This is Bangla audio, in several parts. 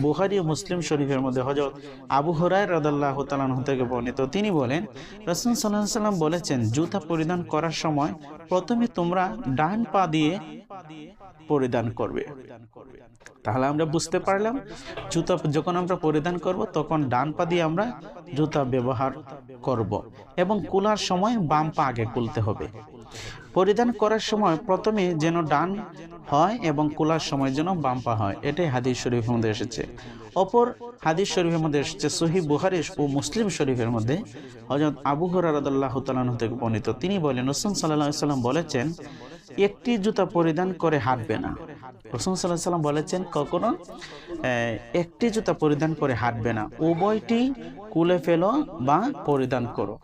বুখারী ও মুসলিম শরীফের মধ্যে হযরত আবু হুরায়রা রাদিয়াল্লাহু তাআলা আনহু থেকে বর্ণিত, তিনি বলেন রাসূল সাল্লাল্লাহু আলাইহি ওয়াসাল্লাম বলেছেন, জুতা পরিধান করার সময় প্রথমে তোমরা ডান পা দিয়ে পরিধান করবে। তাহলে আমরা বুঝতে পারলাম জুতা যখন আমরা পরিধান করব তখন ডান পা দিয়ে আমরা জুতা ব্যবহার করব এবং খোলার সময় বাম পা আগে খুলতে হবে। পরিধান করার সময় প্রথমে যেন ডান হয় এবং খোলার সময় যেন বাম পা হয়, এটাই হাদিস শরীফের মধ্যে এসেছে। অপর হাদিস শরীফের মধ্যে এসেছে সহিহ বুখারী ও মুসলিম শরীফের মধ্যে হযরত আবু হুরায়রা রাদিয়াল্লাহু তাআলা আনহু থেকে বর্ণিত, তিনি বলেন রাসূল সাল্লাল্লাহু আলাইহি ওয়াসাল্লাম বলেছেন, একটি জুতা পরিধান করে হাঁটবে না। রাসূল সাল্লাল্লাহু আলাইহি ওয়াসাল্লাম বলেছেন কখনো একটি জুতা পরিধান করে হাঁটবে না, উভয়টি খুলে ফেলো বা পরিধান করো।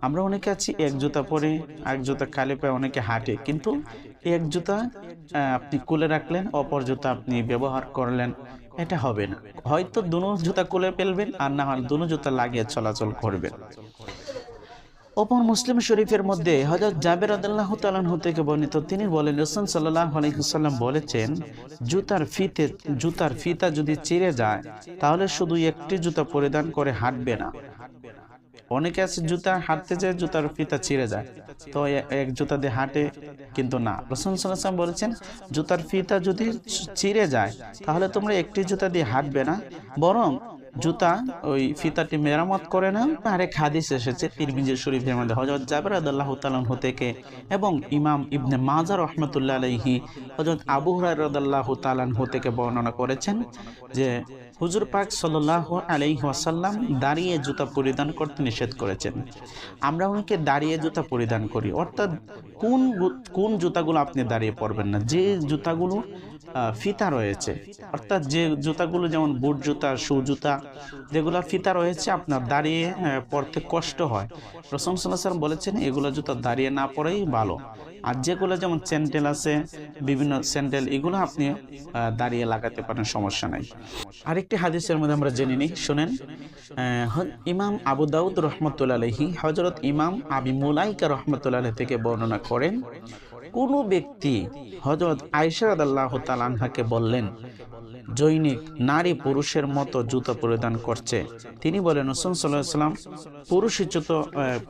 আমরা অনেকে আছি এক জুতা পরে এক জুতা খালি পায়ে অনেকে হাঁটে, কিন্তু এক জুতা আপনি খুলে রাখলেন, অপর জুতা আপনি ব্যবহার করলেন, এটা হবে না। হয়তো দুনো জুতা খুলে ফেলবেন আর না হয় দুনো জুতা লাগিয়ে চলাচল করবেন। অপর মুসলিম শরীফের মধ্যে হযরত জাবের রাদিয়াল্লাহু তাআলা আনহু থেকে বর্ণিত, তিনি বলেন রাসূল সাল্লাল্লাহু আলাইহি ওয়াসাল্লাম বলেছেন, জুতার ফিতা যদি ছিঁড়ে যায় তাহলে শুধু একটি জুতা পরিধান করে হাঁটবে না। অনেকে আছে জুতা হাঁটতে যায় জুতার ফিতা ছিঁড়ে যায়, তো এক জুতা দিয়ে হাঁটে, কিন্তু না, রাসূল সাল্লাল্লাহু আলাইহি ওয়াসাল্লাম বলেছেন জুতার ফিতা যদি ছিঁড়ে যায় তাহলে তোমরা একটি জুতা দিয়ে হাঁটবে না, বরং জুতা ওই ফিতাটি মেরামত করে নাও। আরেক হাদিস এসেছে তিরমিজি শরীফের মধ্যে হযরত জাবের রাদিয়াল্লাহু তাআলা আনহু থেকে এবং ইমাম ইবনে মাজাহ রাহমাতুল্লাহ আলাইহি হযরত আবু হুরায়রা রাদিয়াল্লাহু তাআলা আনহু থেকে বর্ণনা করেছেন যে হুজুর পাক সাল্লাল্লাহু আলাইহি ওয়াসাল্লাম দাঁড়িয়ে জুতা পরিধান করতে নিষেধ করেছেন। আমরা অনেকে দাঁড়িয়ে জুতা পরিধান করি, অর্থাৎ কোন জুতাগুলো আপনি দাঁড়িয়ে পরবেন না, যে জুতাগুলো ফিতা রয়েছে, অর্থাৎ যে জুতাগুলো যেমন বুট জুতা, শু জুতা, যেগুলো ফিতা রয়েছে আপনার দাঁড়িয়ে পরতে কষ্ট হয়, রাসূল সাল্লাল্লাহু আলাইহি ওয়াসাল্লাম বলেছেন এগুলো জুতা দাঁড়িয়ে না পরেই ভালো। আর যেগুলো যেমন স্যান্ডেল আছে, বিভিন্ন স্যান্ডেল, এগুলো আপনি দাঁড়িয়ে লাগাতে পারেন, সমস্যা নাই। আরেকটি হাদিসের মধ্যে আমরা জেনে নিই, শুনেন। ইমাম আবু দাউদ রহমতুল্লাহ আলাইহি হযরত ইমাম আবি মুলাইকা রহমতুল্লাহ আলাইহি থেকে বর্ণনা করেন, কোন ব্যক্তি হযরত আয়েশা রাদিয়াল্লাহু তাআলা আনহাকে বললেন জৈনিক নারী পুরুষের মতো জুতা পরিধান করছে, তিনি বলেন রাসূল সাল্লাল্লাহু আলাইহি ওয়াসাল্লাম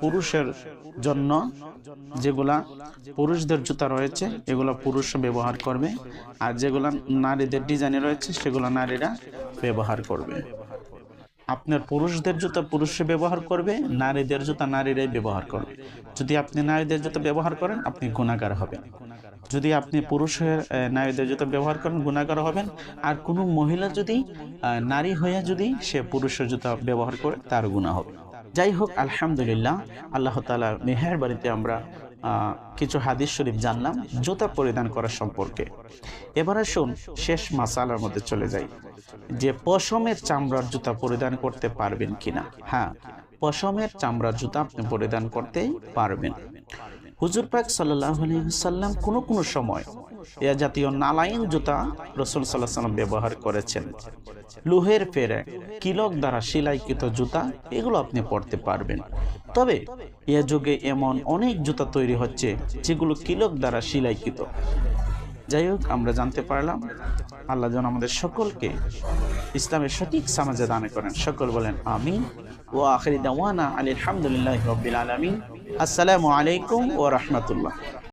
পুরুষের জন্য যেগুলা পুরুষদের জুতা রয়েছে এগুলো পুরুষ ব্যবহার করবে, আর যেগুলা নারীদের ডিজাইনে রয়েছে সেগুলো নারীরা ব্যবহার করবে। আপনার পুরুষদের জুতা পুরুষে ব্যবহার করবে, নারীদের জুতা নারীরাই ব্যবহার করবে। যদি আপনি নারীদের জুতা ব্যবহার করেন আপনি গুনাহগার হবেন, যদি আপনি পুরুষের নারীদের জুতা ব্যবহার করেন গুনাহগার হবেন। আর কোনো মহিলা যদি নারী হয়ে যদি সে পুরুষের জুতা ব্যবহার করে তার গুনাহ হবে। যাই হোক, আলহামদুলিল্লাহ, আল্লাহ তাআলার মেহেরবাড়িতে আমরা কিছু হাদিস শরীফ জানলাম জুতা পরিধান করার সম্পর্কে। এবার আসুন শেষ মাসালার মধ্যে চলে যাই, যে পশমের চামড়ার জুতা পরিধান করতে পারবেন কিনা। হ্যাঁ, পশমের চামড়ার জুতা আপনি পরিধান করতেই পারবেন। হুজুর পাক সাল্লাল্লাহু আলাইহি ওয়াসাল্লাম কোনো সময় এ জাতীয় নালাইন জুতা রাসূল সাল্লাল্লাহু আলাইহি ওয়াসাল্লাম ব্যবহার করেছেন। লোহের ফেরে কিলক দ্বারা সেলাইকৃত জুতা, এগুলো আপনি পরতে পারবেন। তবে এ যুগে এমন অনেক জুতা তৈরি হচ্ছে যেগুলো কিলক দ্বারা সেলাইকৃত। যাই হোক, আমরা জানতে পারলাম। আল্লাহ যেন আমাদের সকলকে ইসলামের সঠিক সমাজে দান করেন। সকল বলেন আমিন। ওয়া আখিরি দাওয়ানা আলহামদুলিল্লাহি রাব্বিল আলামিন। আসসালামু আলাইকুম ওয়া রাহমাতুল্লাহ।